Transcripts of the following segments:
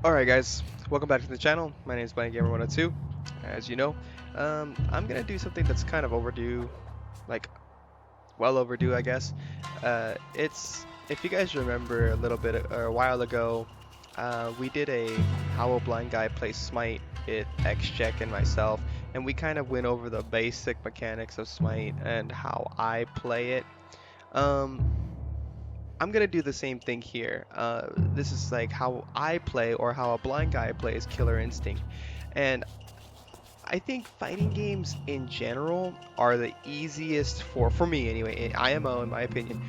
Alright guys, welcome back to the channel. My name is BlankGamer102. As you know, I'm gonna do something that's kind of overdue, like well overdue I guess. It's, if you guys remember a little bit or a while ago, we did a How a Blind Guy Plays Smite with Xjec and myself, and we kind of went over the basic mechanics of Smite and how I play it. Um, I'm gonna do the same thing here. This is like how I play or how a blind guy plays Killer Instinct. And I think fighting games in general are the easiest for me anyway, IMO in my opinion.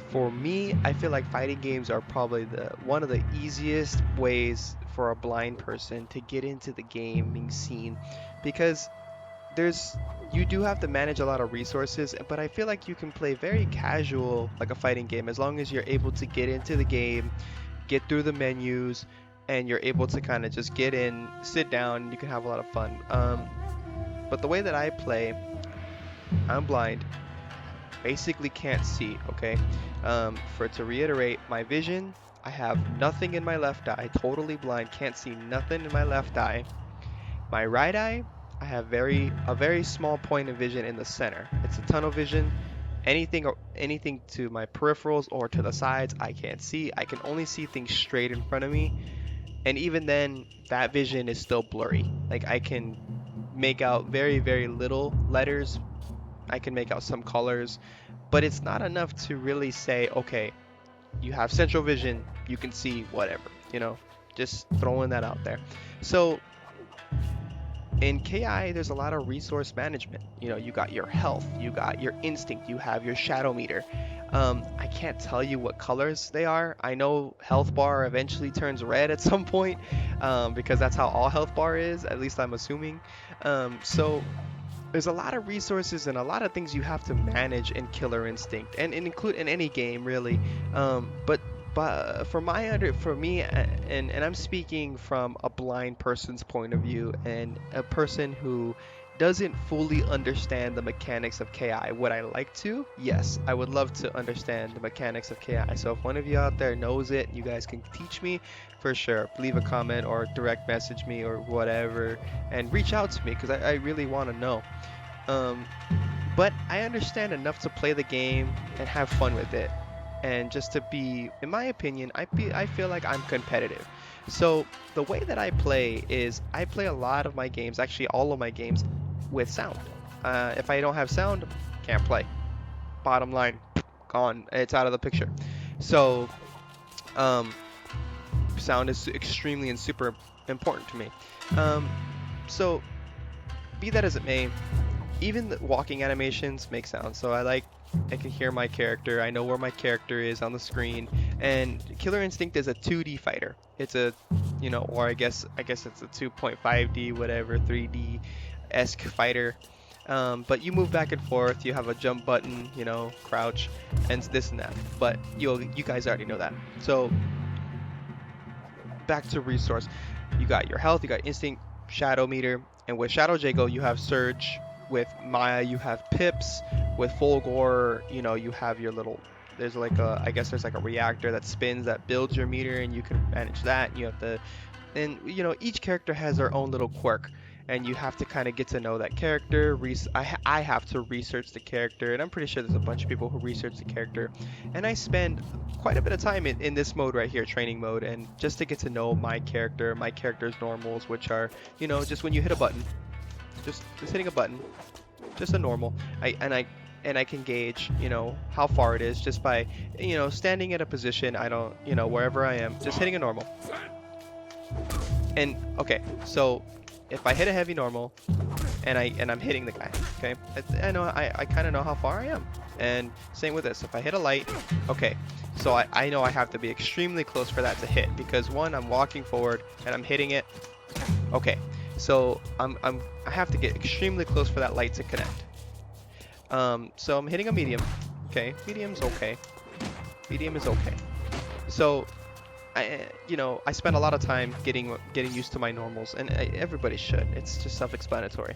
For me, I feel like fighting games are probably the one of the easiest ways for a blind person to get into the gaming scene because there's you do have to manage a lot of resources, but I feel like you can play very casual like a fighting game as long as you're able to get into the game, get through the menus, and you're able to kind of just get in, sit down, you can have a lot of fun. But the way that I play, I'm blind, basically can't see, okay? For to reiterate, my vision, I have nothing in my left eye, totally blind, can't see nothing in my left eye. My right eye, I have a very small point of vision in the center. It's a tunnel vision. Anything to my peripherals or to the sides, I can't see. I can only see things straight in front of me. And even then, that vision is still blurry. Like I can make out very little letters. I can make out some colors, but it's not enough to really say, okay, you have central vision, you can see whatever, just throwing that out there. So in KI, there's a lot of resource management. You got your health, you got your instinct, you have your shadow meter. I can't tell you what colors they are. I know health bar eventually turns red at some point, because that's how all health bar is, at least I'm assuming. So there's a lot of resources and a lot of things you have to manage in Killer Instinct, and include in any game really. But for me, and I'm speaking from a blind person's point of view and a person who doesn't fully understand the mechanics of KI. Would I like to? Yes, I would love to understand the mechanics of KI. So if one of you out there knows it, you guys can teach me for sure. Leave a comment or direct message me or whatever, and reach out to me because I really want to know. Um, but I understand enough to play the game and have fun with it. And just to be, in my opinion, I feel like I'm competitive. So the way that I play is I play a lot of my games, actually all of my games, with sound. If I don't have sound, can't play. Bottom line, gone. It's out of the picture. So um, sound is extremely and super important to me. Um, so be that as it may, even the walking animations make sound. So I can hear my character. I know where my character is on the screen. And Killer Instinct is a 2D fighter. It's a, or I guess it's a 2.5D, whatever, 3D-esque fighter. But you move back and forth. You have a jump button, crouch, and this and that. But you guys already know that. So back to resource. You got your health. You got instinct, shadow meter, and with Shadow Jago you have Surge. With Maya you have Pips. With Fulgor, you have your little. There's like I guess there's like a reactor that spins that builds your meter, and you can manage that. You have to, and each character has their own little quirk, and you have to kind of get to know that character. I have to research the character, and I'm pretty sure there's a bunch of people who research the character, and I spend quite a bit of time in this mode right here, training mode, and just to get to know my character's normals, which are just when you hit a button, just hitting a button, just a normal. I can gauge, how far it is just by, standing at a position. I don't, wherever I am, just hitting a normal. And okay, so if I hit a heavy normal and I'm hitting the guy, okay, I know I kind of know how far I am. And same with this. If I hit a light, okay, so I know I have to be extremely close for that to hit because one, I'm walking forward and I'm hitting it. Okay, so I have to get extremely close for that light to connect. So I'm hitting a medium. Okay, medium's okay. Medium is okay. So I spend a lot of time getting used to my normals, and everybody should. It's just self-explanatory.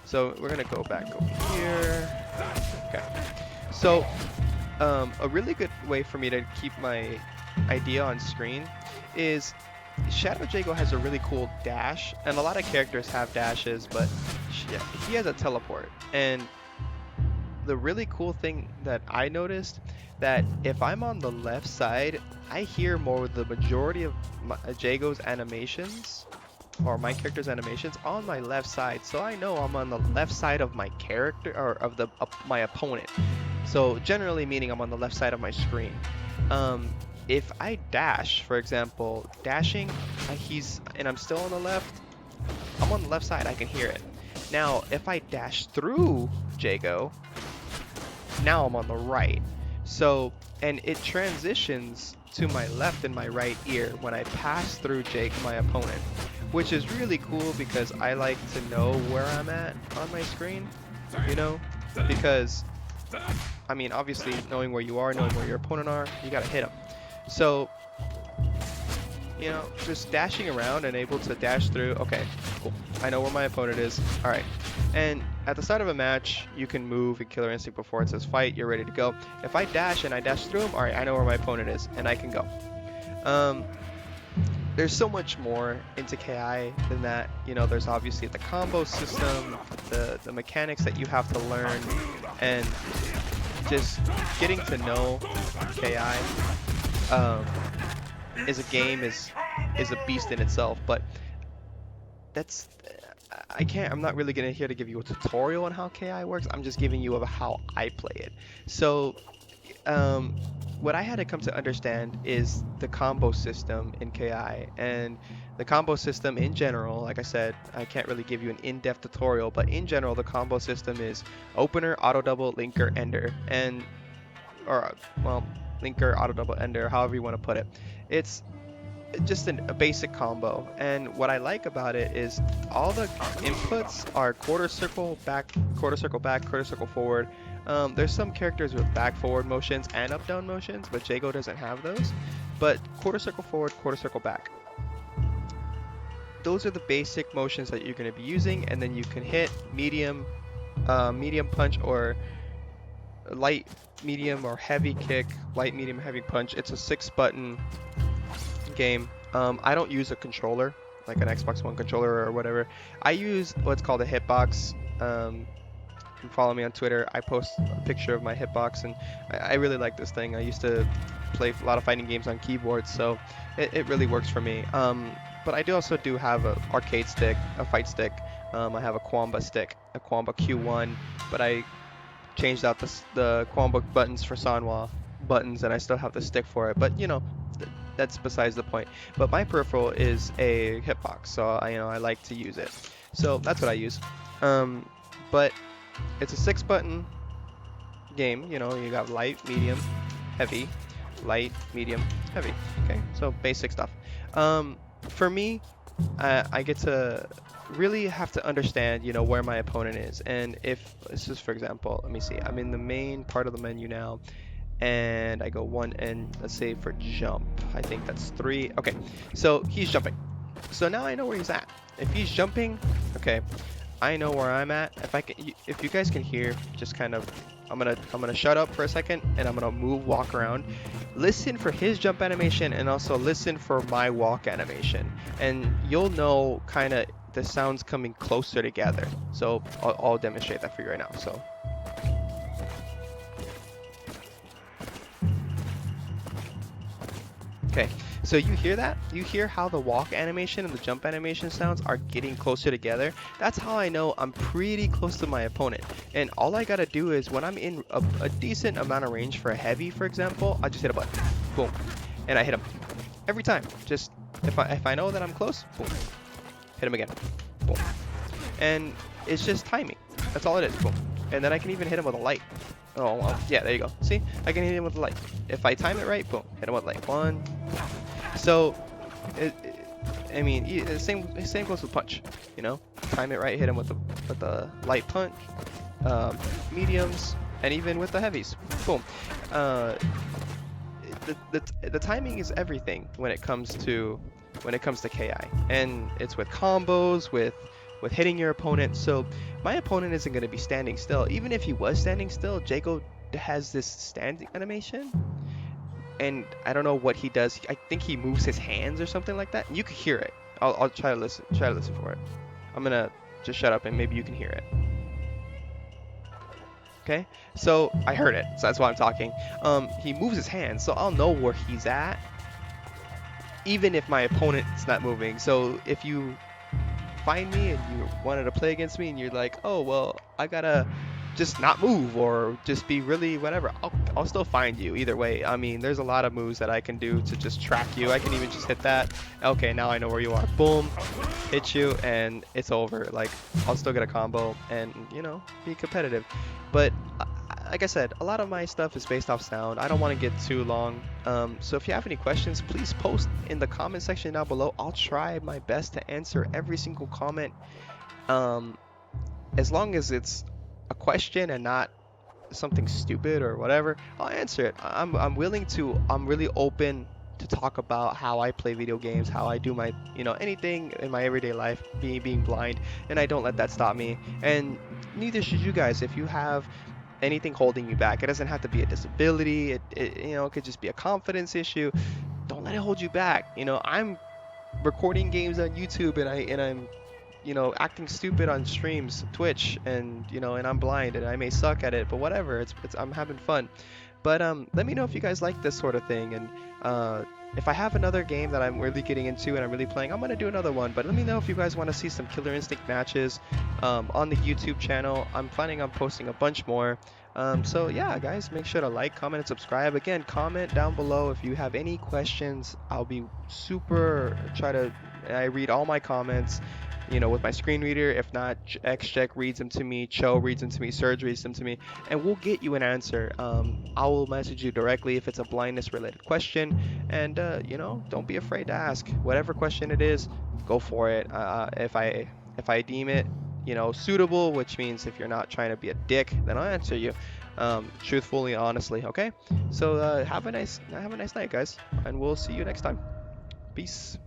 So we're gonna go back over here. Okay. So a really good way for me to keep my idea on screen is Shadow Jago has a really cool dash, and a lot of characters have dashes, but he has a teleport. And the really cool thing that I noticed, that if I'm on the left side, I hear more of the majority of Jago's animations, or my character's animations, on my left side. So I know I'm on the left side of my character, or of my opponent. So generally meaning I'm on the left side of my screen. If I dash, for example, dashing, and I'm still on the left, I'm on the left side, I can hear it. Now, if I dash through Jago, now I'm on the right. So, and it transitions to my left and my right ear when I pass through my opponent, which is really cool because I like to know where I'm at on my screen, you know, because, I mean, obviously knowing where you are, knowing where your opponent are, you gotta hit them. So, you know, just dashing around and able to dash through. Okay, cool. I know where my opponent is. All right. And at the start of a match, you can move in Killer Instinct before it says fight. You're ready to go. If I dash and I dash through him, all right, I know where my opponent is and I can go. There's so much more into KI than that. You know, there's obviously the combo system, the mechanics that you have to learn, and just getting to know KI is a beast in itself. But I'm not really here to give you a tutorial on how KI works. I'm just giving you how I play it. So what I had to come to understand is the combo system in KI, and the combo system in general. Like I said, I can't really give you an in-depth tutorial, but in general, the combo system is opener, auto double, linker, ender, linker, auto double, ender, however you want to put it. It's just a basic combo, and what I like about it is all the inputs are quarter circle back, quarter circle back, quarter circle forward. There's some characters with back forward motions and up down motions, but Jago doesn't have those. But quarter circle forward, quarter circle back. Those are the basic motions that you're going to be using, and then you can hit medium, medium punch, or light, medium, or heavy kick, light, medium, heavy punch. It's a 6-button game. I don't use a controller, like an Xbox One controller or whatever. I use what's called a hitbox. You can follow me on Twitter. I post a picture of my hitbox, and I really like this thing. I used to play a lot of fighting games on keyboards, so it really works for me. But I also do have an arcade stick, a fight stick. I have a Quamba stick, a Quamba Q1, but I changed out the Quamba buttons for Sanwa buttons, and I still have the stick for it. But you know, that's besides the point. But my peripheral is a hitbox, so I like to use it. So that's what I use. But it's a 6-button game. You know, you got light, medium, heavy, light, medium, heavy. Okay, so basic stuff. For me, I get to really have to understand, you know, where my opponent is. And if this is, for example, let me see, I'm in the main part of the menu now, and I go 1, and let's say for jump, I think that's 3. Okay, so he's jumping. So now I know where he's at. If he's jumping, okay, I know where I'm at. If you guys can hear, just kind of, I'm gonna shut up for a second, and I'm gonna walk around, listen for his jump animation, and also listen for my walk animation, and you'll know kind of the sounds coming closer together. So I'll demonstrate that for you right now. So. Okay, so you hear that? You hear how the walk animation and the jump animation sounds are getting closer together? That's how I know I'm pretty close to my opponent. And all I gotta do is, when I'm in a decent amount of range for a heavy, for example, I just hit a button, boom, and I hit him every time. Just if I know that I'm close, boom, hit him again, boom, and it's just timing. That's all it is, boom. And then I can even hit him with a light. Oh, well, yeah, there you go. See? I can hit him with the light. If I time it right, boom, hit him with light. 1. So, I mean, the same goes with punch, you know? Time it right, hit him with the light punch, mediums, and even with the heavies. Boom. The timing is everything when it comes to KI. And it's with combos, with hitting your opponent. So my opponent isn't going to be standing still. Even if he was standing still, Jago has this standing animation, and I don't know what he does. I think he moves his hands or something like that. And you can hear it. I'll try to listen. Try to listen for it. I'm gonna just shut up and maybe you can hear it. Okay, so I heard it, so that's why I'm talking. He moves his hands, so I'll know where he's at, even if my opponent's not moving. So if you find me and you wanted to play against me and you're like, oh, well, I gotta just not move or just be really whatever, I'll still find you either way. I mean, there's a lot of moves that I can do to just track you. I can even just hit that. Okay, now I know where you are. Boom, hit you, and it's over. Like, I'll still get a combo and, you know, be competitive. But like I said, a lot of my stuff is based off sound. I don't want to get too long. So if you have any questions, please post in the comment section down below. I'll try my best to answer every single comment. As long as it's a question and not something stupid or whatever, I'll answer it. I'm willing to. I'm really open to talk about how I play video games, how I do my, you know, anything in my everyday life, being blind, and I don't let that stop me. And neither should you guys. If you have anything holding you back, it doesn't have to be a disability. You know, it could just be a confidence issue. Don't let it hold you back. You know, I'm recording games on YouTube and I'm you know, acting stupid on streams, Twitch, and you know, and I'm blind and I may suck at it, but whatever. It's I'm having fun. But let me know if you guys like this sort of thing, and if I have another game that I'm really getting into and I'm really playing, I'm gonna do another one. But let me know if you guys want to see some Killer Instinct matches on the YouTube channel. I'm planning on posting a bunch more. So yeah, guys, make sure to like, comment, and subscribe. Again, comment down below if you have any questions. I'll be I read all my comments, you know, with my screen reader. If not, Xjec reads them to me, Cho reads them to me, Sergio reads them to me, and we'll get you an answer. I will message you directly if it's a blindness related question, and you know, don't be afraid to ask. Whatever question it is, go for it. If I deem it, you know, suitable, which means if you're not trying to be a dick, then I'll answer you truthfully and honestly. Okay, so have a nice night, guys, and we'll see you next time. Peace.